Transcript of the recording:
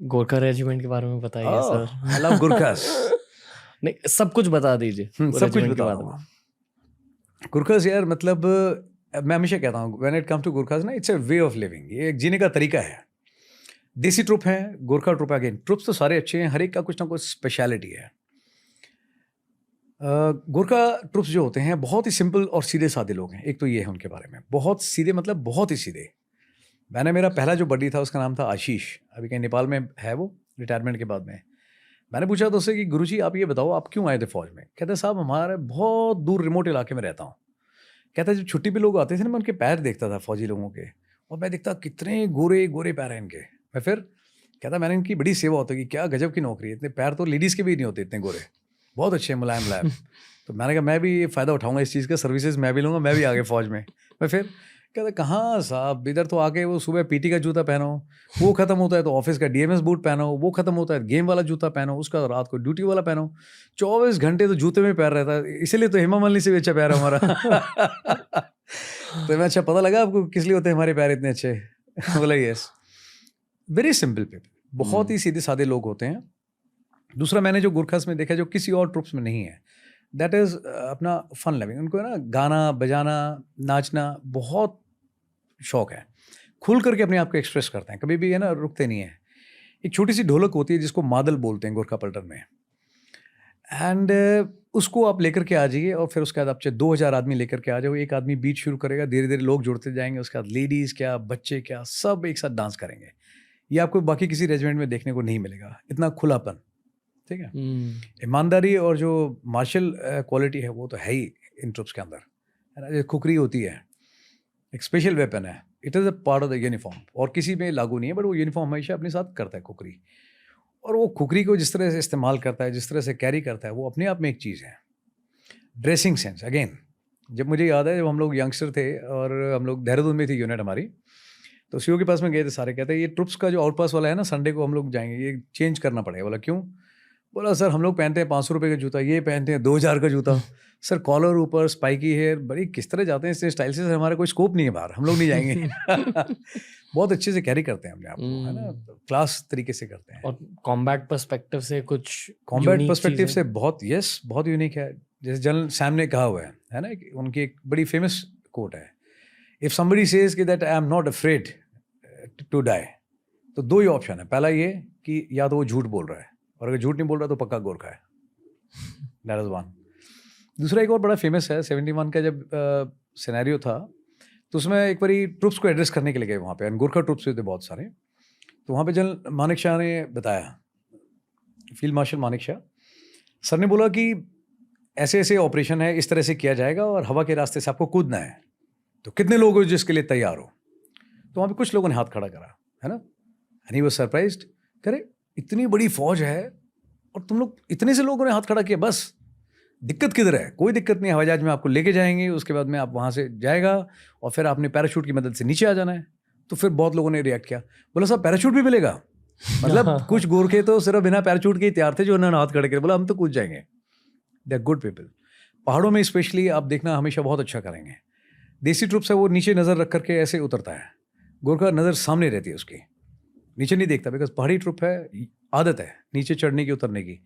Gorkha regiment के बारे में बताइए सर। I love गुरखास। नहीं, सब कुछ बता दीजिए सब कुछ रेजिमेंट के बता बारे रहा में। हूँ। गुरखास यार, मतलब मैं हमेशा कहता हूँ when it come to Gurkhas ना, it's a way of living, ये एक जीने का तरीका है। देसी ट्रुप है, गोरखा ट्रुप है। अगेन ट्रुप्स तो सारे अच्छे हैं, हर एक का कुछ ना कुछ स्पेशलिटी है। गोरखा ट्रुप्स जो होते हैं बहुत ही सिंपल और सीधे साधे लोग हैं। एक तो ये है उनके बारे में, बहुत सीधे, मतलब बहुत ही सीधे। मैंने, मेरा पहला जो बड्डी था उसका नाम था आशीष, अभी कहीं नेपाल में है वो, रिटायरमेंट के बाद में। मैंने पूछा तो उससे कि गुरुजी आप ये बताओ आप क्यों आए थे फौज में? कहते साहब हमारे बहुत दूर रिमोट इलाके में रहता हूँ। कहता जब छुट्टी पे लोग आते थे ना, मैं उनके पैर देखता था फौजी लोगों के, और मैं देखता कितने गोरे गोरे पैर हैं इनके। मैं फिर कहता मैंने इनकी बड़ी सेवा होती है कि क्या गजब की नौकरी है, इतने पैर तो लेडीज़ के भी नहीं होते इतने गोरे, बहुत अच्छे मुलायम मुलायम। तो मैंने कहा मैं भी फ़ायदा उठाऊंगा इस चीज़ का, सर्विसेज मैं भी लूँगा, मैं भी आगे फ़ौज में। मैं फिर कहता कहाँ साहब, इधर तो आके वो सुबह पीटी का जूता पहनो, वो ख़त्म होता है तो ऑफिस का डीएमएस बूट पहनो, वो ख़त्म होता है गेम वाला जूता पहनो, उसका रात को ड्यूटी वाला पहनो। 24 घंटे तो जूते में पैर रहता है, इसीलिए तो हेमा मालिनी से भी अच्छा पैर है हमारा। तो मैं, अच्छा पता लगा आपको किस लिए होते हैं हमारे पैर इतने अच्छे? बोला यस, वेरी सिंपल पीपल, बहुत ही सीधे साधे लोग होते हैं। दूसरा मैंने जो गुरखास में देखा जो किसी और ट्रुप्स में नहीं है, दैट इज़ अपना फन लविंग। उनको है ना गाना बजाना नाचना बहुत शौक है, खुल करके अपने आप को एक्सप्रेस करते हैं, कभी भी है ना रुकते नहीं है। एक छोटी सी ढोलक होती है जिसको मादल बोलते हैं गोरखा पलटन में, एंड उसको आप लेकर के आ जाइए, और फिर उसके बाद आप चाहे 2000 आदमी लेकर के आ जाओ, एक आदमी बीट शुरू करेगा, धीरे धीरे लोग जुड़ते जाएंगे, उसके बाद लेडीज़ क्या बच्चे क्या सब एक साथ डांस करेंगे। ये आपको बाकी किसी रेजिमेंट में देखने को नहीं मिलेगा, इतना खुलापन। ठीक है, ईमानदारी और जो मार्शल क्वालिटी है वो तो है ही इन ट्रुप्स के अंदर, है ना। जो खुकरी होती है एक स्पेशल वेपन है, it is a part of the uniform, और किसी में लागू नहीं है, बट वो यूनिफॉर्म हमेशा अपने साथ करता है खुकरी। और वो खुकरी को जिस तरह से इस्तेमाल करता है, जिस तरह से कैरी करता है, वो अपने आप में एक चीज़ है। ड्रेसिंग सेंस, अगेन जब मुझे याद है जब हम लोग यंगस्टर थे और हम लोग देहरादून में थी यूनिट हमारी, तो सीओ के पास में गए थे, सारे कहते हैं ये ट्रुप्स का जो आउटपास वाला है ना, संडे को हम लोग जाएंगे, ये चेंज करना पड़ेगा। बोला क्यों? बोला सर हम लोग पहनते हैं 500 रुपये का जूता, ये पहनते हैं 2000 का जूता। सर कॉलर ऊपर, स्पाइकी हेयर, बड़ी किस तरह जाते हैं इस स्टाइल से, सर हमारा कोई स्कोप नहीं है बाहर, हम लोग नहीं जाएंगे। बहुत अच्छे से कैरी करते हैं अपने आप को, है ना, क्लास तरीके से करते हैं। और कॉम्बैट पर्सपेक्टिव से कुछ कॉम्बैट पर्सपेक्टिव से बहुत, यस, बहुत यूनिक है। जैसे जनरल सैम ने कहा हुआ है ना, उनकी एक बड़ी फेमस कोट है, इफ समबडी सेज कि that I am not afraid to die, तो दो ही ऑप्शन है, पहला ये कि या तो वो झूठ बोल रहा है, और अगर झूठ नहीं बोल रहा तो पक्का गोरखा है। That is one. दूसरा एक और बड़ा फेमस है, 71 का जब सिनेरियो था, तो उसमें एक बारी ट्रुप्स को एड्रेस करने के लिए गए वहाँ पे, गोरखा ट्रुप्स थे बहुत सारे। तो वहाँ पे जनरल मानेक शाह ने बताया, field marshal Manek Shah sir ने बोला कि ऐसे ऐसे ऑपरेशन है, इस तरह से किया जाएगा, और हवा के रास्ते से आपको कूदना है, तो कितने लोग हो जिसके लिए तैयार हो? तो वहाँ पे कुछ लोगों ने हाथ खड़ा करा, है ना, एंड ही वाज सरप्राइज्ड, करे इतनी बड़ी फौज है और तुम लोग इतने से लोगों ने हाथ खड़ा किया, बस दिक्कत किधर है? कोई दिक्कत नहीं, हवाई जहाज में आपको लेके जाएंगे, उसके बाद में आप वहाँ से जाएगा और फिर आपने पैराशूट की मदद से नीचे आ जाना है। तो फिर बहुत लोगों ने रिएक्ट किया, बोला साहब पैराशूट भी मिलेगा? मतलब कुछ गोरखे तो सिर्फ बिना पैराशूट के ही तैयार थे, जो उन्होंने हाथ खड़े किए, बोला हम तो कूद जाएंगे। They are good people. पहाड़ों में स्पेशली आप देखना हमेशा बहुत अच्छा करेंगे। देसी ट्रुप्स है वो नीचे नज़र रख करके ऐसे उतरता है, गोरखा नज़र सामने रहती है उसकी, नीचे नहीं देखता, बिकॉज पहाड़ी ट्रुप है, आदत है नीचे चढ़ने की उतरने की।